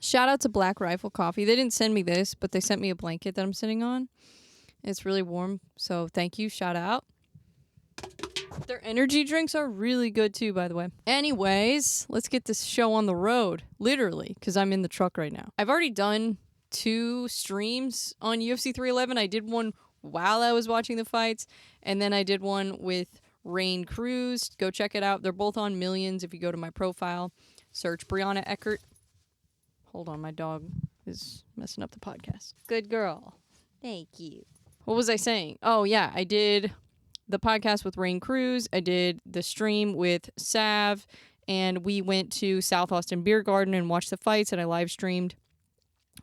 Shout out to Black Rifle Coffee. They didn't send me this, but they sent me a blanket that I'm sitting on. It's really warm, so thank you. Shout out. Their energy drinks are really good too, by the way. Anyways, let's get this show on the road, literally, because I'm in the truck right now. I've already done 2 streams on UFC 311. I did one while I was watching the fights, and then I did one with Rain Cruz. Go check it out. They're both on Millions. If you go to my profile, search Brianna Eckert. Hold on, my dog is messing up the podcast. Good girl. Thank you. What was I saying? Oh, yeah, I did the podcast with Rain Cruz. I did the stream with Sav, and we went to South Austin Beer Garden and watched the fights, and I live streamed.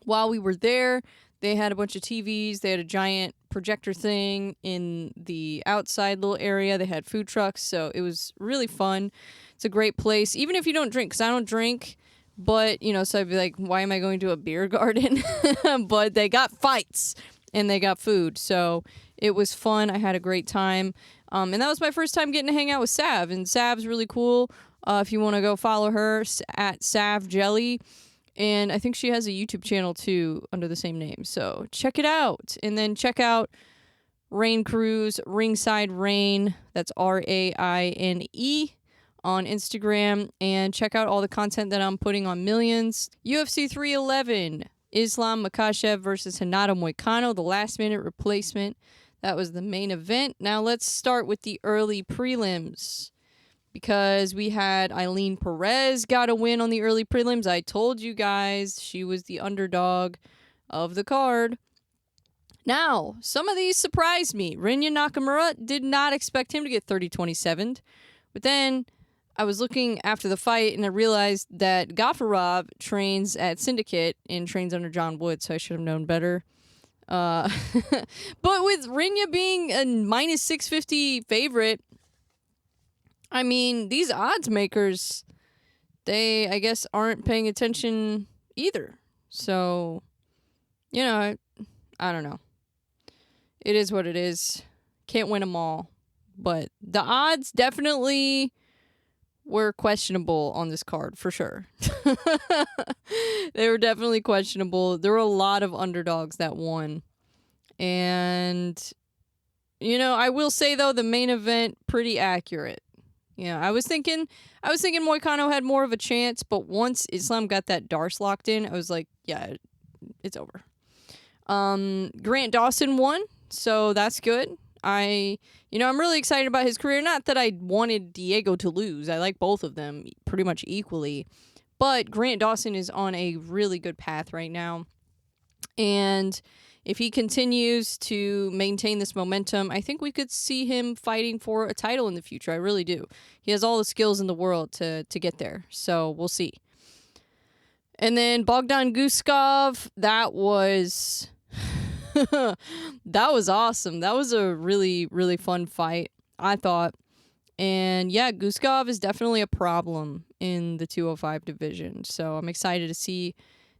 While we were there, they had a bunch of TVs. They had a giant projector thing in the outside little area. They had food trucks, so it was really fun. It's a great place, even if you don't drink, because I don't drink. But, so I'd be like, why am I going to a beer garden? But they got fights and they got food. So it was fun. I had a great time. And that was my first time getting to hang out with Sav. And Sav's really cool. If you want to go follow her at Sav Jelly. And I think she has a YouTube channel too under the same name. So check it out. And then check out Rain Cruz, Ringside Rain. That's RAINE. On Instagram, and check out all the content that I'm putting on Millions. UFC 311, Islam Makhachev versus Renato Moicano, the last-minute replacement. That was the main event. Now let's start with the early prelims, because we had Eileen Perez got a win on the early prelims. I told you guys she was the underdog of the card. Now, some of these surprised me. Rinya Nakamura, did not expect him to get 30-27, but then I was looking after the fight, and I realized that Gaffarov trains at Syndicate and trains under John Wood, so I should have known better. But with Rinya being a minus 650 favorite, I mean, these odds makers, they, I guess, aren't paying attention either. So, I don't know. It is what it is. Can't win them all. But the odds definitely were questionable on this card, for sure. They were definitely questionable. There were a lot of underdogs that won. And, I will say, though, the main event, pretty accurate. I was thinking Moicano had more of a chance, but once Islam got that Darce locked in, I was like, yeah, it's over. Grant Dawson won, so that's good. I'm really excited about his career. Not that I wanted Diego to lose. I like both of them pretty much equally. But Grant Dawson is on a really good path right now. And if he continues to maintain this momentum, I think we could see him fighting for a title in the future. I really do. He has all the skills in the world to get there. So we'll see. And then Bogdan Guskov, that was that was awesome. That was a really, really fun fight, I thought. And yeah, Guskov is definitely a problem in the 205 division. So I'm excited to see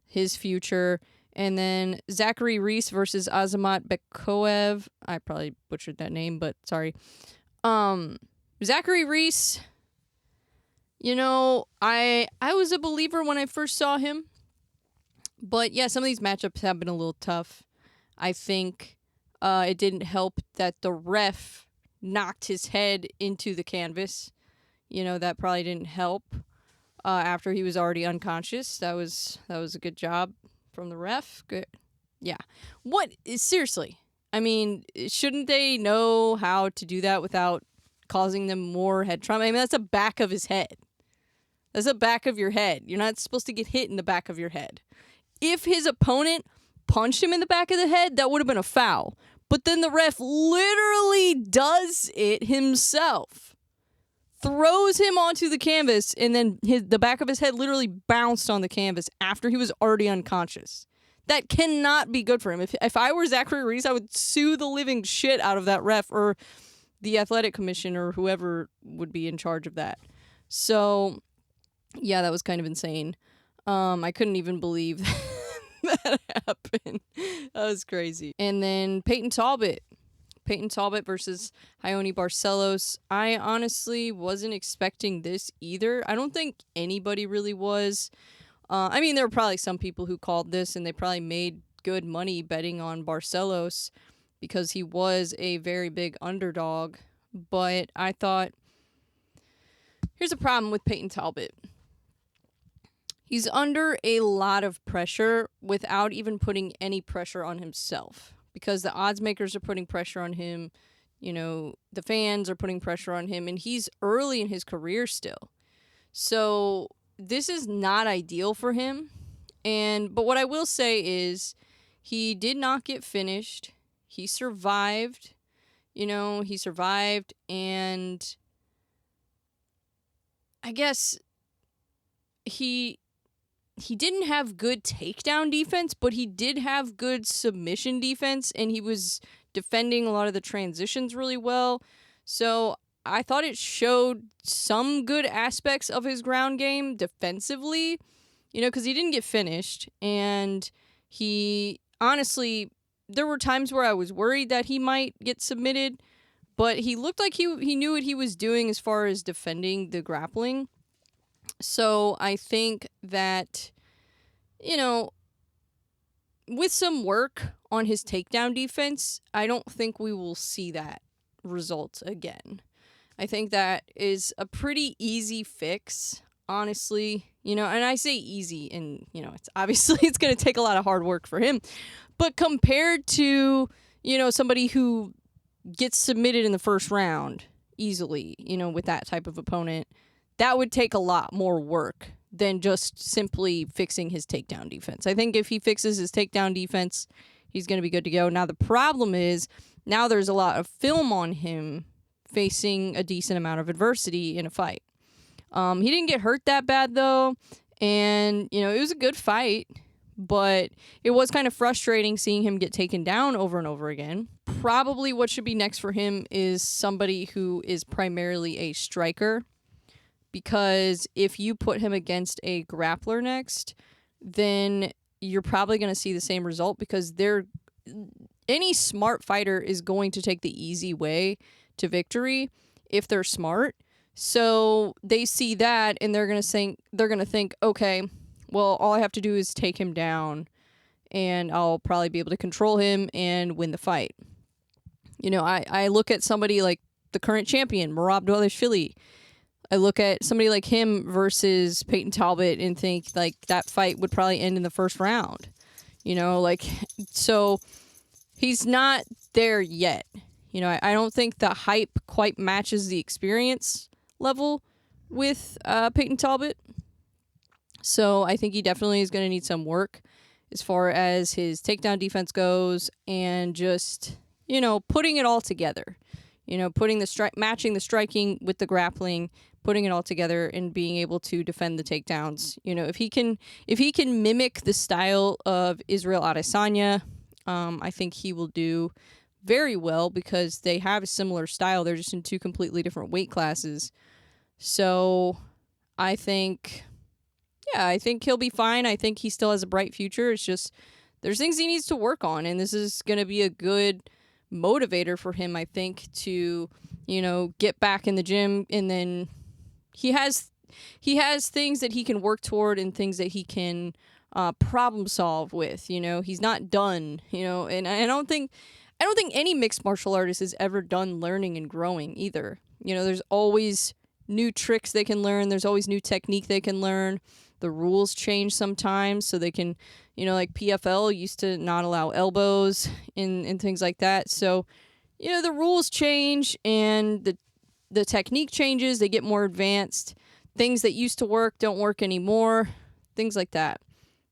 his future. And then Zachary Reese versus Azamat Bekoev. I probably butchered that name, but sorry. Zachary Reese, I was a believer when I first saw him. But yeah, some of these matchups have been a little tough. I think it didn't help that the ref knocked his head into the canvas. That probably didn't help after he was already unconscious. That was a good job from the ref. Good. Yeah. Seriously? I mean, shouldn't they know how to do that without causing them more head trauma? I mean, that's the back of his head. That's the back of your head. You're not supposed to get hit in the back of your head. If his opponent punched him in the back of the head, that would have been a foul. But then the ref literally does it himself. Throws him onto the canvas, and then the back of his head literally bounced on the canvas after he was already unconscious. That cannot be good for him. If I were Zachary Reese, I would sue the living shit out of that ref or the athletic commission or whoever would be in charge of that. So, yeah, that was kind of insane. I couldn't even believe that happened. That was crazy. And then Peyton Talbot versus Ione Barcelos. I honestly wasn't expecting this either. I don't think anybody really was. I mean, there were probably some people who called this, and they probably made good money betting on Barcelos because he was a very big underdog. But I thought, here's a problem with Peyton Talbot. He's under a lot of pressure without even putting any pressure on himself, because the odds makers are putting pressure on him. You know, the fans are putting pressure on him, and he's early in his career still. So this is not ideal for him. But what I will say is he did not get finished. He survived. He survived, and I guess he didn't have good takedown defense, but he did have good submission defense, and he was defending a lot of the transitions really well. So I thought it showed some good aspects of his ground game defensively, because he didn't get finished. And he, honestly, there were times where I was worried that he might get submitted, but he looked like he knew what he was doing as far as defending the grappling. So I think that, with some work on his takedown defense, I don't think we will see that result again. I think that is a pretty easy fix, honestly. And I say easy, and, it's obviously it's going to take a lot of hard work for him. But compared to, somebody who gets submitted in the first round easily, with that type of opponent, that would take a lot more work than just simply fixing his takedown defense. I think if he fixes his takedown defense, he's going to be good to go. Now, the problem is, now there's a lot of film on him facing a decent amount of adversity in a fight. He didn't get hurt that bad, though, and, it was a good fight, but it was kind of frustrating seeing him get taken down over and over again. Probably what should be next for him is somebody who is primarily a striker, because if you put him against a grappler next, then you're probably going to see the same result, because any smart fighter is going to take the easy way to victory if they're smart. So they see that, and they're going to think, okay, well, all I have to do is take him down, and I'll probably be able to control him and win the fight. I look at somebody like the current champion, Merab. I look at somebody like him versus Peyton Talbot and think, like, that fight would probably end in the first round. So he's not there yet. I don't think the hype quite matches the experience level with Peyton Talbot. So I think he definitely is going to need some work as far as his takedown defense goes, and just, putting it all together. Putting matching the striking with the grappling, putting it all together, and being able to defend the takedowns. If he can mimic the style of Israel Adesanya, I think he will do very well, because they have a similar style. They're just in two completely different weight classes. So I think he'll be fine. I think he still has a bright future. It's just there's things he needs to work on, and this is going to be a good motivator for him, I think, to, get back in the gym. And then he has things that he can work toward, and things that he can problem solve with. He's not done, and I don't think any mixed martial artist is ever done learning and growing either. There's always new tricks they can learn. There's always new technique they can learn. The rules change sometimes, so they can, like PFL used to not allow elbows and things like that. So, the rules change, and the technique changes. They get more advanced. Things that used to work don't work anymore. Things like that.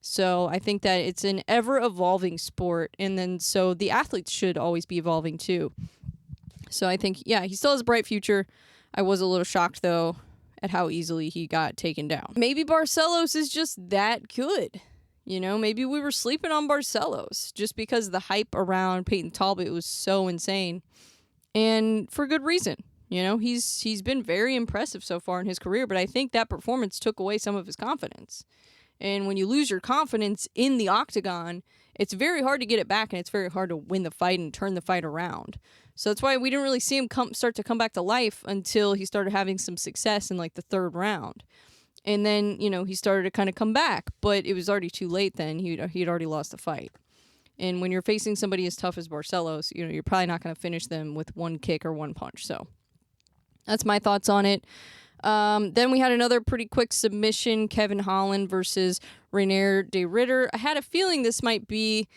So I think that it's an ever-evolving sport, and then so the athletes should always be evolving too. So I think, he still has a bright future. I was a little shocked, though, at how easily he got taken down. Maybe Barcelos is just that good. Maybe we were sleeping on Barcelos just because the hype around Peyton Talbot was so insane, and for good reason. He's been very impressive so far in his career, but I think that performance took away some of his confidence. And when you lose your confidence in the octagon, it's very hard to get it back, and it's very hard to win the fight and turn the fight around. So that's why we didn't really see him start to come back to life until he started having some success in, like, the third round. And then, he started to kind of come back, but it was already too late then. He'd already lost the fight. And when you're facing somebody as tough as Barcelos, you're probably not going to finish them with one kick or one punch. So that's my thoughts on it. Then we had another pretty quick submission, Kevin Holland versus Reinier de Ridder. I had a feeling this might be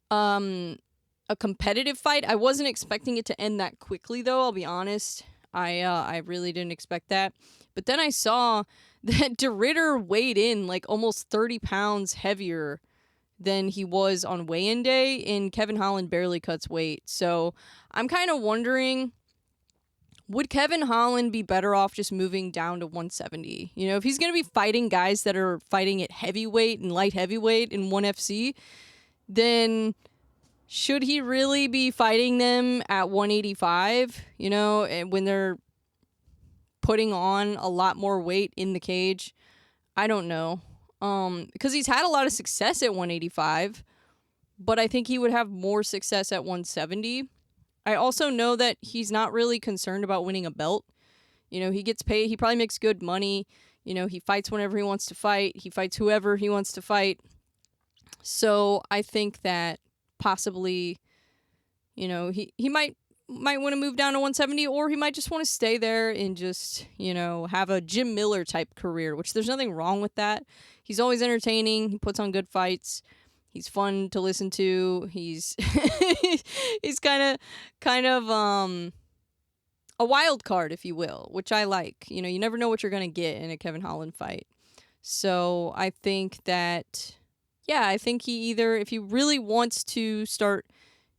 a competitive fight. I wasn't expecting it to end that quickly, though, I'll be honest. I really didn't expect that. But then I saw that de Ridder weighed in like almost 30 pounds heavier than he was on weigh-in day, and Kevin Holland barely cuts weight. So I'm kind of wondering, would Kevin Holland be better off just moving down to 170? If he's going to be fighting guys that are fighting at heavyweight and light heavyweight in 1FC, then should he really be fighting them at 185, when they're putting on a lot more weight in the cage? I don't know. Because he's had a lot of success at 185, but I think he would have more success at 170. I also know that he's not really concerned about winning a belt. He gets paid. He probably makes good money. He fights whenever he wants to fight. He fights whoever he wants to fight. So I think that possibly, he might want to move down to 170, or he might just want to stay there and just, have a Jim Miller type career, which there's nothing wrong with that. He's always entertaining. He puts on good fights. He's fun to listen to. He's he's kind of a wild card, if you will, which I like. You never know what you're going to get in a Kevin Holland fight. So I think that, I think he either, if he really wants to start,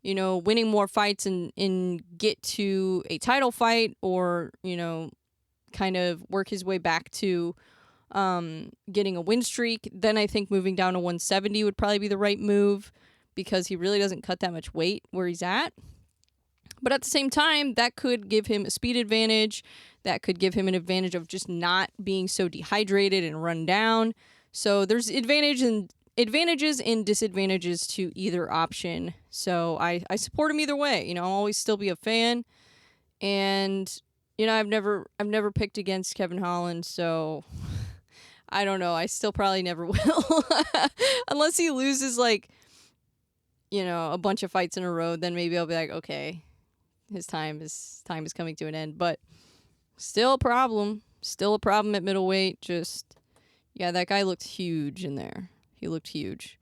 winning more fights and get to a title fight, or, kind of work his way back to getting a win streak, then I think moving down to 170 would probably be the right move, because he really doesn't cut that much weight where he's at. But at the same time, that could give him a speed advantage. That could give him an advantage of just not being so dehydrated and run down. So there's advantages and disadvantages to either option. So I support him either way. I'll always still be a fan. And, I've never picked against Kevin Holland, so I don't know. I still probably never will. Unless he loses, like, a bunch of fights in a row, then maybe I'll be like, okay, his time is coming to an end. But still a problem. Still a problem at middleweight. Just, that guy looked huge in there. He looked huge.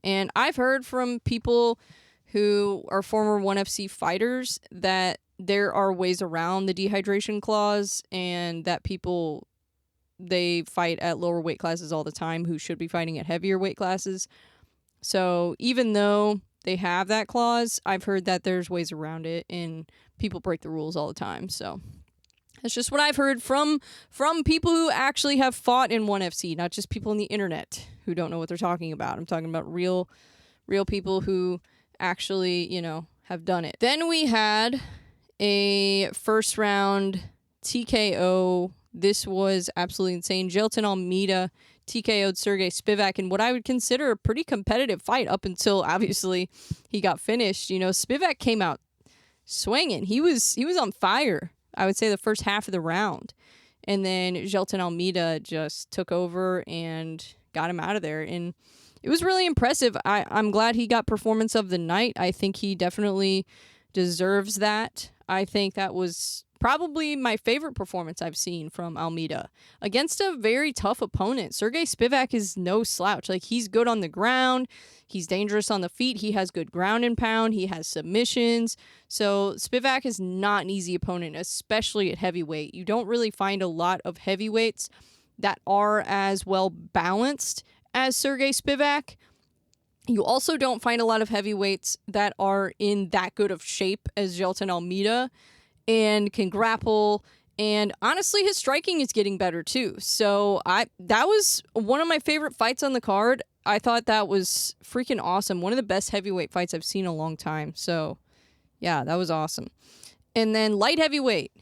And I've heard from people who are former 1FC fighters that there are ways around the dehydration clause, and that people, they fight at lower weight classes all the time who should be fighting at heavier weight classes. So even though they have that clause, I've heard that there's ways around it, and people break the rules all the time. So that's just what I've heard from people who actually have fought in 1FC, not just people on the internet who don't know what they're talking about. I'm talking about real people who actually, have done it. Then we had a first round TKO. This was absolutely insane. Jailton Almeida TKO'd Sergey Spivak in what I would consider a pretty competitive fight up until, obviously, he got finished. Spivak came out swinging. He was on fire, I would say, the first half of the round. And then Jailton Almeida just took over and got him out of there. And it was really impressive. I'm glad he got performance of the night. I think he definitely deserves that. I think that was probably my favorite performance I've seen from Almeida against a very tough opponent. Sergey Spivak is no slouch. Like, he's good on the ground. He's dangerous on the feet. He has good ground and pound. He has submissions. So Spivak is not an easy opponent, especially at heavyweight. You don't really find a lot of heavyweights that are as well balanced as Sergey Spivak. You also don't find a lot of heavyweights that are in that good of shape as Jailton Almeida and can grapple. And honestly, his striking is getting better too. So that was one of my favorite fights on the card. I thought that was freaking awesome. One of the best heavyweight fights I've seen in a long time. So yeah, that was awesome. And then light heavyweight,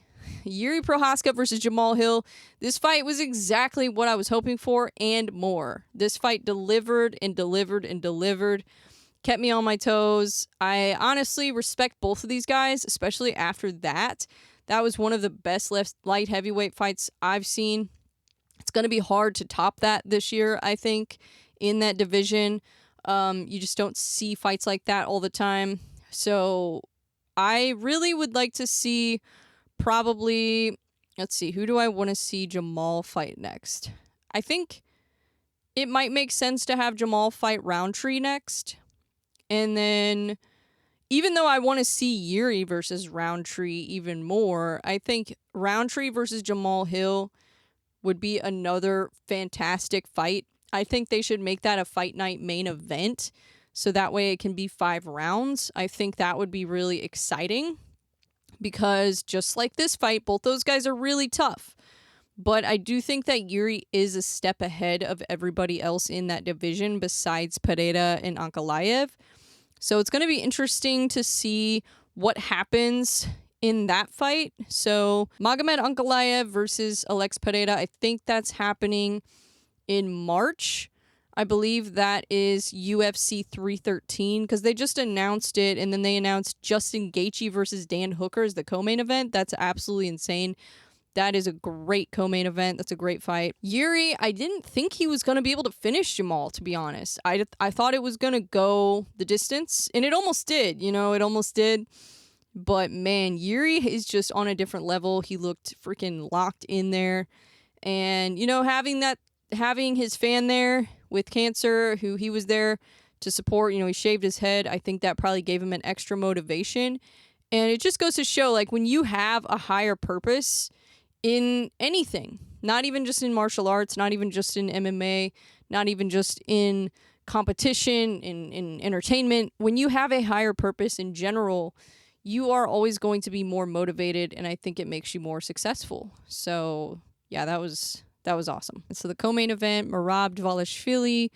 Yuri Prohaska versus Jamal Hill. This fight was exactly what I was hoping for and more. This fight delivered and delivered and delivered. Kept me on my toes. I honestly respect both of these guys, especially after that. That was one of the best light heavyweight fights I've seen. It's going to be hard to top that this year, I think, in that division. You just don't see fights like that all the time. So I really would like to see probably, let's see, who do I want to see Jamal fight next? I think it might make sense to have Jamal fight Roundtree next. And then, even though I want to see Yuri versus Roundtree even more, I think Roundtree versus Jamal Hill would be another fantastic fight. I think they should make that a fight night main event, so that way it can be 5 rounds. I think that would be really exciting, because just like this fight, both those guys are really tough. But I do think that Yuri is a step ahead of everybody else in that division besides Pereira and Ankalaev. So it's going to be interesting to see what happens in that fight. So Magomed Ankalaev versus Alex Pereira, I think that's happening in March. I believe that is UFC 313, because they just announced it, and then they announced Justin Gaethje versus Dan Hooker as the co-main event. That's absolutely insane. That is a great co-main event. That's a great fight. Yuri, I didn't think he was going to be able to finish Jamal, to be honest. I thought it was going to go the distance, and it almost did. It almost did. But, man, Yuri is just on a different level. He looked freaking locked in there. And, having his fan there with cancer, who he was there to support, he shaved his head. I think that probably gave him an extra motivation. And it just goes to show, like, when you have a higher purpose in anything, not even just in martial arts, not even just in MMA, not even just in competition, in entertainment, when you have a higher purpose in general, you are always going to be more motivated, and I think it makes you more successful. So, yeah, that was awesome. And so the co-main event, Merab Dvalishvili,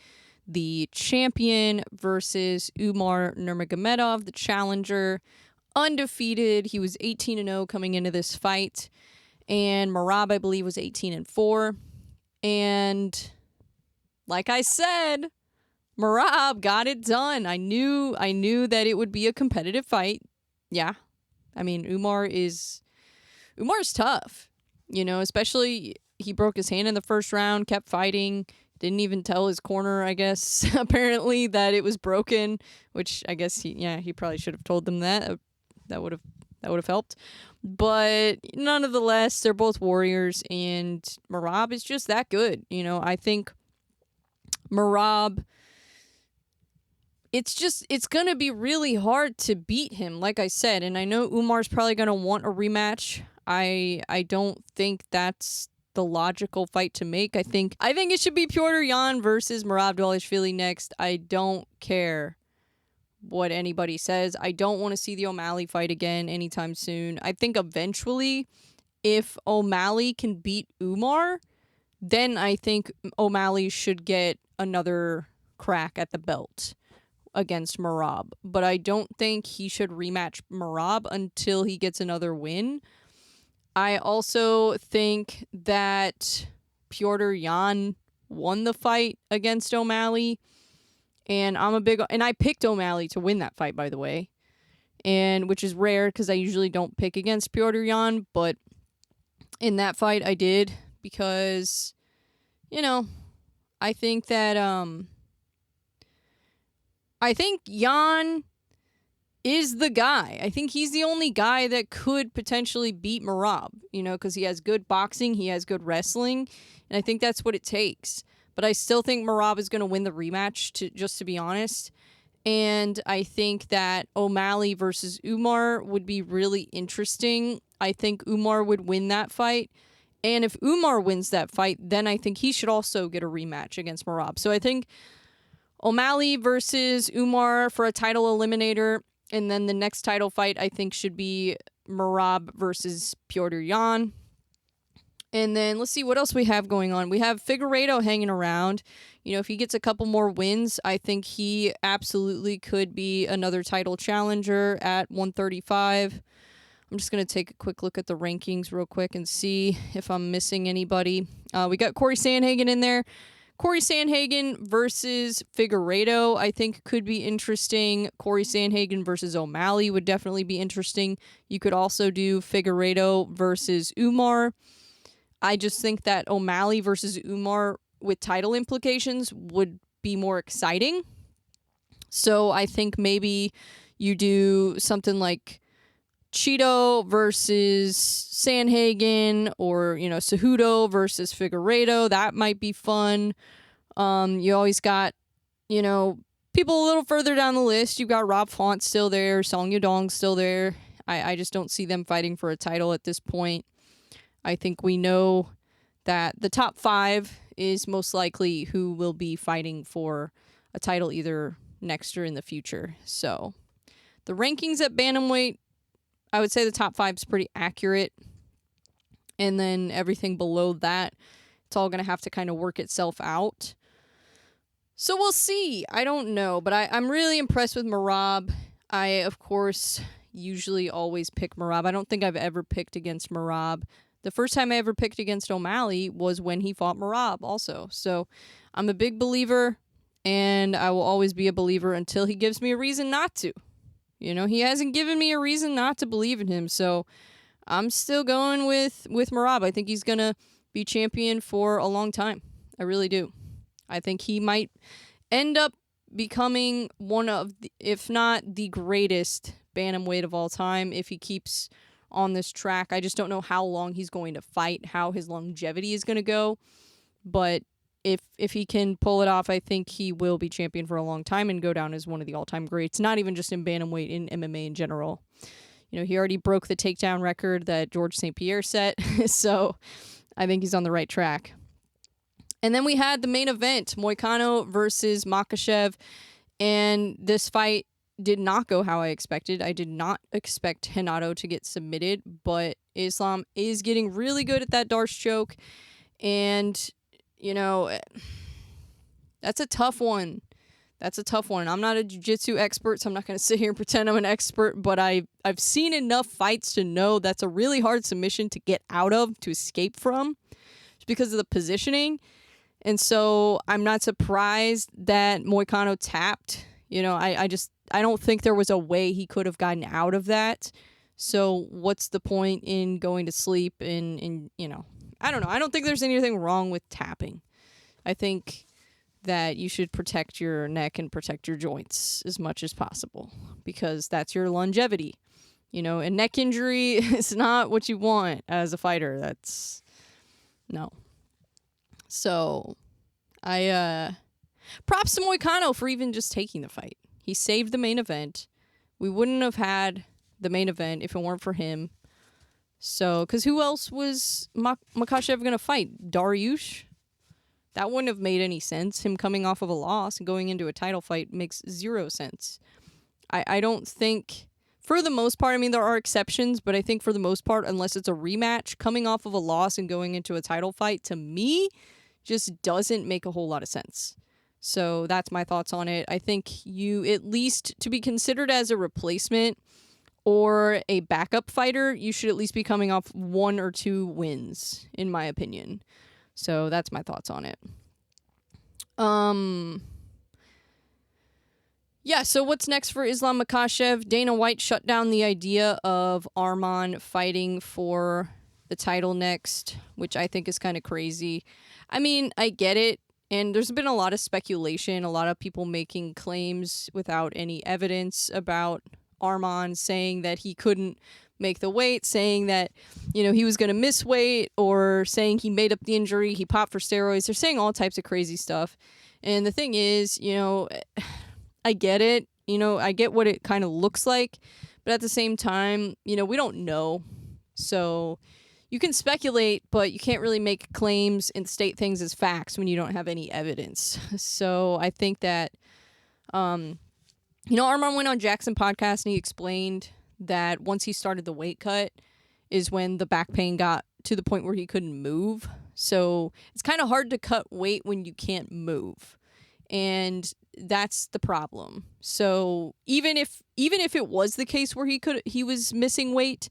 the champion, versus Umar Nurmagomedov, the challenger, undefeated. He was 18-0 coming into this fight. And Merab, I believe, was 18-4. And like I said, Merab got it done. I knew that it would be a competitive fight. Yeah. I mean, Umar's tough. Especially he broke his hand in the first round, kept fighting, didn't even tell his corner, I guess, apparently, that it was broken, which I guess he probably should have told them that. That would have helped. But nonetheless, they're both warriors, and Merab is just that good. I think Merab, it's going to be really hard to beat him, like I said. And I know Umar's probably going to want a rematch. I don't think that's the logical fight to make. I think it should be Petr Yan versus Merab Dvalishvili next. I don't care what anybody says. I don't want to see the O'Malley fight again anytime soon. I think eventually, if O'Malley can beat Umar, then I think O'Malley should get another crack at the belt against Merab. But I don't think he should rematch Merab until he gets another win. I also think that Petr Yan won the fight against O'Malley. And I picked O'Malley to win that fight, by the way. And which is rare, because I usually don't pick against Petr Yan, but in that fight I did, because I think that Yan is the guy. I think he's the only guy that could potentially beat Merab, because he has good boxing, he has good wrestling, and I think that's what it takes. But I still think Merab is going to win the rematch, to be honest. And I think that O'Malley versus Umar would be really interesting. I think Umar would win that fight. And if Umar wins that fight, then I think he should also get a rematch against Merab. So I think O'Malley versus Umar for a title eliminator. And then the next title fight, I think, should be Merab versus Petr Yan. And then let's see what else we have going on. We have Figueiredo hanging around. If he gets a couple more wins, I think he absolutely could be another title challenger at 135. I'm just going to take a quick look at the rankings real quick and see if I'm missing anybody. We got Corey Sandhagen in there. Corey Sandhagen versus Figueiredo, I think, could be interesting. Corey Sandhagen versus O'Malley would definitely be interesting. You could also do Figueiredo versus Umar. I just think that O'Malley versus Umar with title implications would be more exciting. So I think maybe you do something like Cheeto versus Sanhagen, or, Cejudo versus Figueiredo. That might be fun. You always got, people a little further down the list. You've got Rob Font still there. Song Yadong's still there. I just don't see them fighting for a title at this point. I think we know that the top 5 is most likely who will be fighting for a title either next or in the future. So the rankings at Bantamweight, I would say the top 5 is pretty accurate. And then everything below that, it's all going to have to kind of work itself out. So we'll see. I don't know. But I'm really impressed with Merab. I, of course, usually always pick Merab. I don't think I've ever picked against Merab. The first time I ever picked against O'Malley was when he fought Merab also. So I'm a big believer, and I will always be a believer until he gives me a reason not to. He hasn't given me a reason not to believe in him. So I'm still going with Merab. I think he's going to be champion for a long time. I really do. I think he might end up becoming one of, if not the greatest bantamweight of all time if he keeps on this track. I just don't know how long he's going to fight, how his longevity is going to go. But if he can pull it off, I think he will be champion for a long time and go down as one of the all-time greats, not even just in bantamweight, in MMA in general. He already broke the takedown record that George St. Pierre set, so I think he's on the right track. And then we had the main event, Moicano versus Makhachev, and this fight did not go how I expected. I did not expect Renato to get submitted, but Islam is getting really good at that Darce choke, and that's a tough one. I'm not a jiu-jitsu expert, so I'm not going to sit here and pretend I'm an expert, but I've seen enough fights to know that's a really hard submission to get out of, to escape from, just because of the positioning. And so I'm not surprised that Moicano tapped. I don't think there was a way he could have gotten out of that. So what's the point in going to sleep and I don't know. I don't think there's anything wrong with tapping. I think that you should protect your neck and protect your joints as much as possible, because that's your longevity. A neck injury is not what you want as a fighter. No. So I props to Moicano for even just taking the fight. He saved the main event. We wouldn't have had the main event if it weren't for him. So, because who else was Makhachev going to fight? Dariush? That wouldn't have made any sense. Him coming off of a loss and going into a title fight makes zero sense. I don't think, for the most part, there are exceptions, but I think for the most part, unless it's a rematch, coming off of a loss and going into a title fight, to me, just doesn't make a whole lot of sense. So that's my thoughts on it. I think you, at least to be considered as a replacement or a backup fighter, you should at least be coming off 1 or 2 wins, in my opinion. So that's my thoughts on it. Yeah, so what's next for Islam Makhachev? Dana White shut down the idea of Arman fighting for the title next, which I think is kind of crazy. I get it, and there's been a lot of speculation, a lot of people making claims without any evidence about Arman, saying that he couldn't make the weight, saying that, he was going to miss weight, or saying he made up the injury, he popped for steroids. They're saying all types of crazy stuff. And the thing is, I get it. I get what it kind of looks like. But at the same time, we don't know. So you can speculate, but you can't really make claims and state things as facts when you don't have any evidence. So I think that, Arman went on Jackson podcast and he explained that once he started the weight cut is when the back pain got to the point where he couldn't move. So it's kind of hard to cut weight when you can't move. And that's the problem. So even if it was the case where he was missing weight,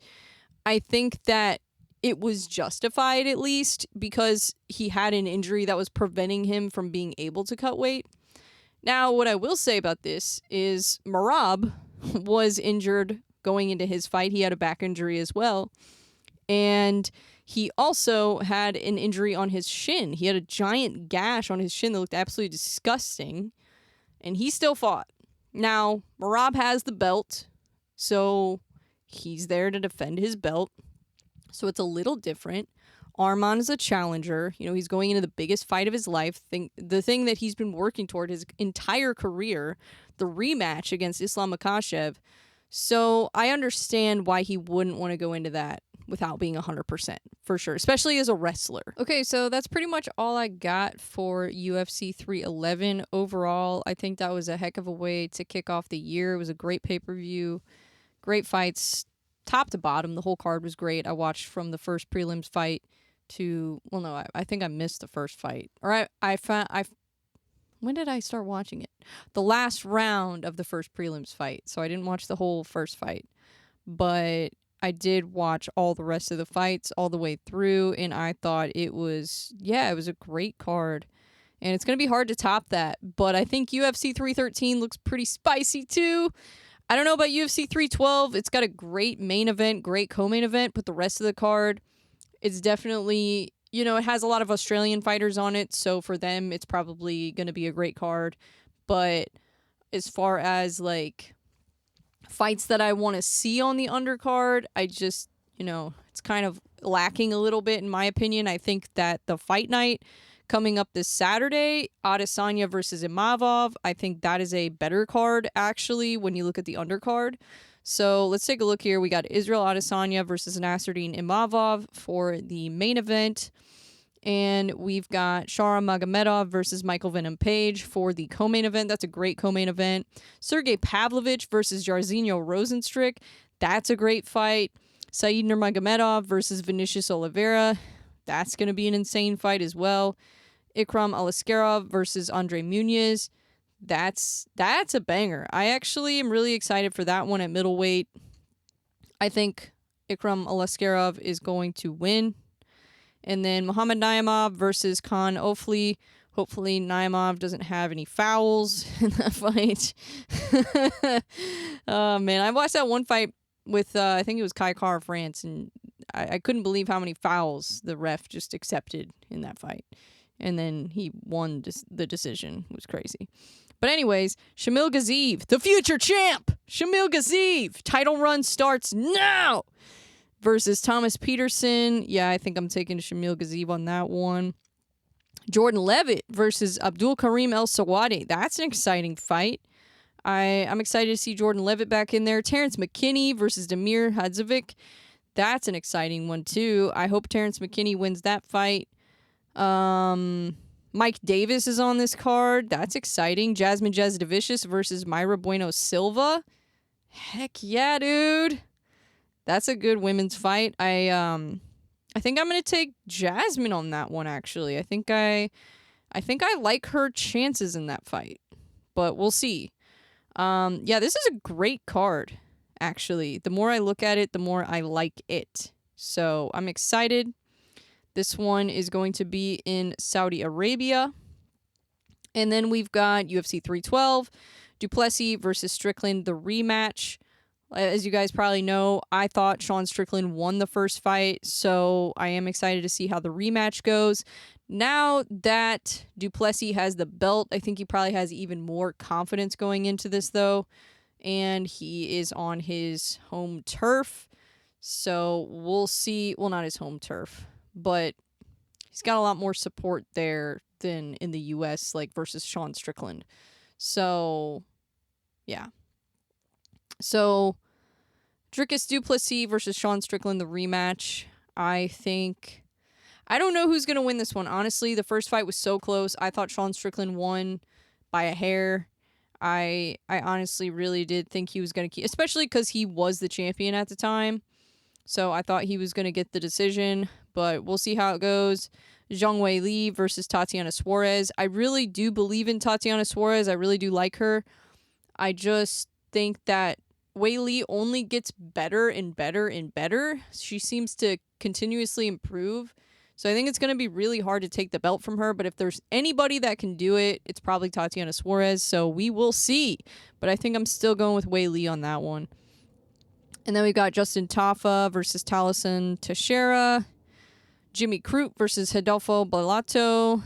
I think that it was justified, at least, because he had an injury that was preventing him from being able to cut weight. Now, what I will say about this is Merab was injured going into his fight. He had a back injury as well. And he also had an injury on his shin. He had a giant gash on his shin that looked absolutely disgusting, and he still fought. Now, Merab has the belt, so he's there to defend his belt. So it's a little different. Arman is a challenger. You know, he's going into the biggest fight of his life. The thing that he's been working toward his entire career, the rematch against Islam Makhachev. So I understand why he wouldn't want to go into that without being 100%, for sure, especially as a wrestler. Okay, so that's pretty much all I got for UFC 311. Overall, I think that was a heck of a way to kick off the year. It was a great pay-per-view, great fights, top to bottom. The whole card was great. I watched from the first prelims fight to, well, no, I think I missed the first fight. Or when did I start watching it? The last round of the first prelims fight. So I didn't watch the whole first fight. But I did watch all the rest of the fights all the way through. And I thought it was a great card. And it's going to be hard to top that. But I think UFC 313 looks pretty spicy too. I don't know about UFC 312. It's got a great main event, great co-main event. But the rest of the card, it's definitely, you know, it has a lot of Australian fighters on it, so for them, it's probably going to be a great card. But as far as, like, fights that I want to see on the undercard, I just, you know, it's kind of lacking a little bit, in my opinion. I think that the fight night coming up this Saturday, Adesanya versus Imavov, I think that is a better card, actually, when you look at the undercard. So let's take a look here. We got Israel Adesanya versus Nasruddin Imavov for the main event. And we've got Shara Magomedov versus Michael Venom Page for the co-main event. That's a great co-main event. Sergey Pavlovich versus Jairzinho Rozenstruik. That's a great fight. Said Nurmagomedov versus Vinicius Oliveira. That's going to be an insane fight as well. Ikram Aliskerov versus Andre Muniz. That's a banger. I actually am really excited for that one at middleweight. I think Ikram Aliskerov is going to win. And then Muhammad Naimov versus Khan Ofli. Hopefully Naimov doesn't have any fouls in that fight. Oh, man. I watched that one fight with, I think it was Kai Kara France, and I couldn't believe how many fouls the ref just accepted in that fight. And then he won the decision. It was crazy. But anyways, Shamil Gaziev, the future champ! Shamil Gaziev! Title run starts now! Versus Thomas Peterson. Yeah, I think I'm taking Shamil Gaziev on that one. Jordan Levitt versus Abdul Karim El Sawadi. That's an exciting fight. I'm excited to see Jordan Levitt back in there. Terrence McKinney versus Damir Hadzovic. That's an exciting one, too. I hope Terrence McKinney wins that fight. Mike Davis is on this card. That's exciting. Jasmine Jasudavicius versus Mayra Bueno Silva. Heck yeah, dude. That's a good women's fight. I think I'm gonna take Jasmine on that one, actually. I think I like her chances in that fight. But we'll see. Yeah, this is a great card, actually. The more I look at it, the more I like it. So I'm excited. This one is going to be in Saudi Arabia. And then we've got UFC 312, Duplessis versus Strickland, the rematch. As you guys probably know, I thought Sean Strickland won the first fight, so I am excited to see how the rematch goes. Now that Duplessis has the belt, I think he probably has even more confidence going into this, though. And he is on his home turf. So we'll see. Well, not his home turf, but he's got a lot more support there than in the U.S., like, versus Sean Strickland. So, yeah. So, Dricus Duplessis versus Sean Strickland, the rematch. I don't know who's going to win this one. Honestly, the first fight was so close. I thought Sean Strickland won by a hair. I honestly really did think he was going to keep, especially because he was the champion at the time. So I thought he was going to get the decision, but we'll see how it goes. Zhang Wei Li versus Tatiana Suarez. I really do believe in Tatiana Suarez. I really do like her. I just think that Wei Li only gets better and better and better. She seems to continuously improve. So I think it's going to be really hard to take the belt from her. But if there's anybody that can do it, it's probably Tatiana Suarez. So we will see. But I think I'm still going with Wei Li on that one. And then we've got Justin Tafa versus Taliesin Teixeira. Jimmy Crute versus Rodolfo Bellato.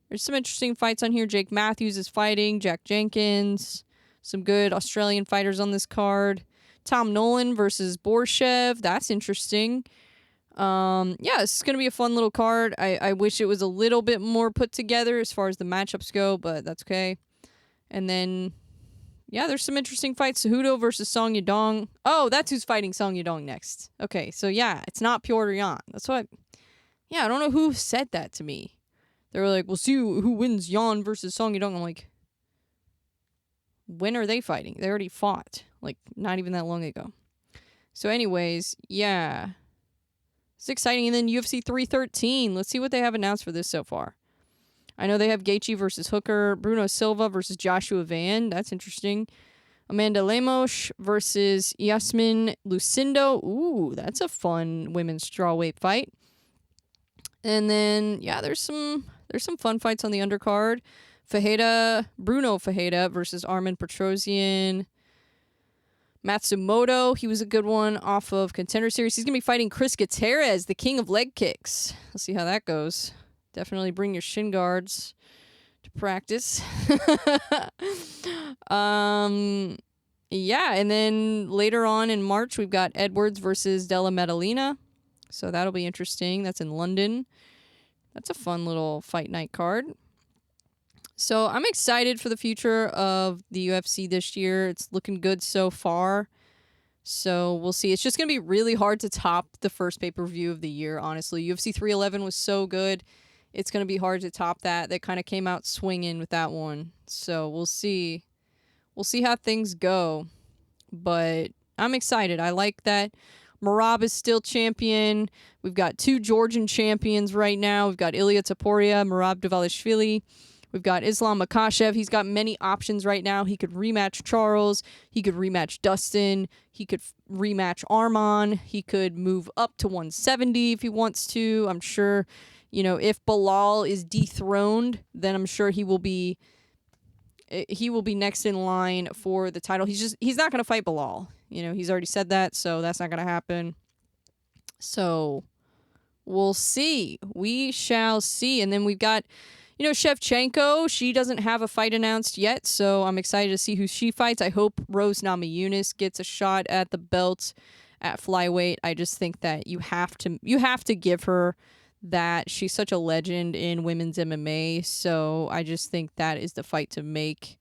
There's some interesting fights on here. Jake Matthews is fighting. Jack Jenkins. Some good Australian fighters on this card. Tom Nolan versus Borshev. That's interesting. Yeah, this is going to be a fun little card. I wish it was a little bit more put together as far as the matchups go, but that's okay. And then, yeah, there's some interesting fights. Cejudo versus Song Yadong. Oh, that's who's fighting Song Yadong next. Okay, so yeah, it's not Piotr Jan. That's what... Yeah, I don't know who said that to me. They were like, we'll see who wins Jan versus Song Yadong. I'm like, when are they fighting? They already fought. Like, not even that long ago. So anyways, yeah. It's exciting. And then UFC 313. Let's see what they have announced for this so far. I know they have Gaethje versus Hooker. Bruno Silva versus Joshua Van. That's interesting. Amanda Lemos versus Yasmin Lucindo. Ooh, that's a fun women's strawweight fight. And then, yeah, there's some fun fights on the undercard. Bruno Fajeda versus Armin Petrosian. Matsumoto, he was a good one off of Contender Series. He's going to be fighting Chris Gutierrez, the king of leg kicks. Let's see how that goes. Definitely bring your shin guards to practice. Yeah, and then later on in March, we've got Edwards versus Della Maddalena. So that'll be interesting. That's in London. That's a fun little fight night card. So I'm excited for the future of the UFC this year. It's looking good so far. So we'll see. It's just going to be really hard to top the first pay-per-view of the year, honestly. UFC 311 was so good. It's going to be hard to top that. They kind of came out swinging with that one. So we'll see. We'll see how things go. But I'm excited. I like that Merab is still champion. We've got 2 Georgian champions right now. We've got Ilia Topuria, Merab Dvalishvili. We've got Islam Makhachev. He's got many options right now. He could rematch Charles. He could rematch Dustin. He could rematch Arman. He could move up to 170 if he wants to. I'm sure, if Bilal is dethroned, then I'm sure he will be next in line for the title. He's not going to fight Bilal. He's already said that, so that's not going to happen. So we'll see. We shall see. And then we've got Shevchenko, she doesn't have a fight announced yet, so I'm excited to see who she fights. I hope Rose Namajunas gets a shot at the belt at flyweight. I just think that you have to give her that. She's such a legend in women's MMA, so I just think that is the fight to make,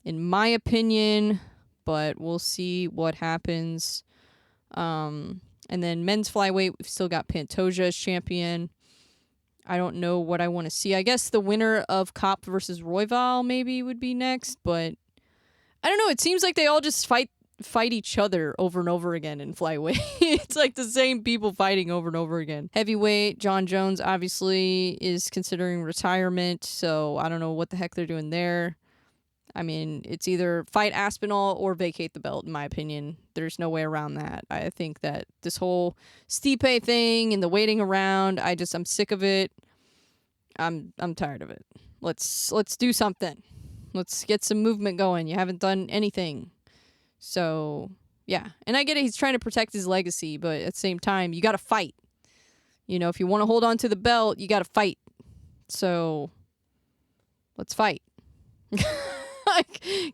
in my opinion, but we'll see what happens. And then men's flyweight, we've still got Pantoja as champion. I don't know what I want to see. I guess the winner of Kopp versus Royval maybe would be next, but I don't know. It seems like they all just fight each other over and over again in flyweight. It's like the same people fighting over and over again. Heavyweight, John Jones obviously is considering retirement, so I don't know what the heck they're doing there. I mean, it's either fight Aspinall or vacate the belt, in my opinion. There's no way around that. I think that this whole Stipe thing and the waiting around, I'm sick of it. I'm tired of it. Let's do something. Let's get some movement going. You haven't done anything. So, yeah. And I get it. He's trying to protect his legacy, but at the same time, you got to fight. If you want to hold on to the belt, you got to fight. So, let's fight.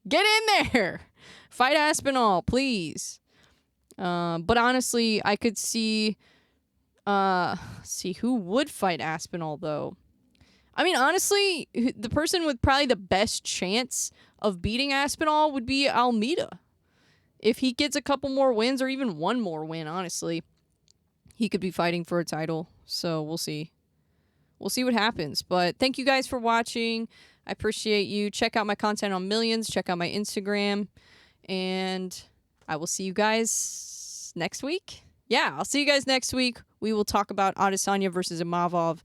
Get in there. Fight Aspinall, please. But honestly, I could see who would fight Aspinall, though. I mean, honestly, the person with probably the best chance of beating Aspinall would be Almeida. If he gets a couple more wins, or even one more win, honestly, he could be fighting for a title. So we'll see. We'll see what happens. But thank you guys for watching. I appreciate you. Check out my content on Millions. Check out my Instagram. And I will see you guys next week. Yeah, I'll see you guys next week. We will talk about Adesanya versus Imavov.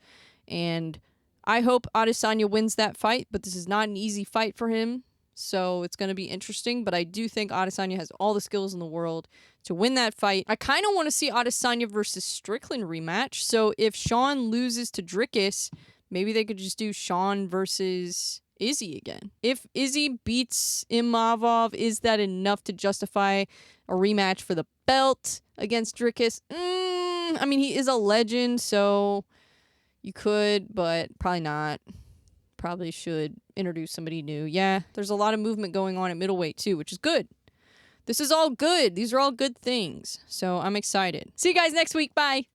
And I hope Adesanya wins that fight, but this is not an easy fight for him. So it's going to be interesting. But I do think Adesanya has all the skills in the world to win that fight. I kind of want to see Adesanya versus Strickland rematch. So if Sean loses to Dricus, maybe they could just do Sean versus Izzy again. If Izzy beats Imavov, is that enough to justify a rematch for the belt against Dricus? I mean, he is a legend, so you could, but probably not. Probably should introduce somebody new. Yeah, there's a lot of movement going on at middleweight, too, which is good. This is all good. These are all good things. So I'm excited. See you guys next week. Bye.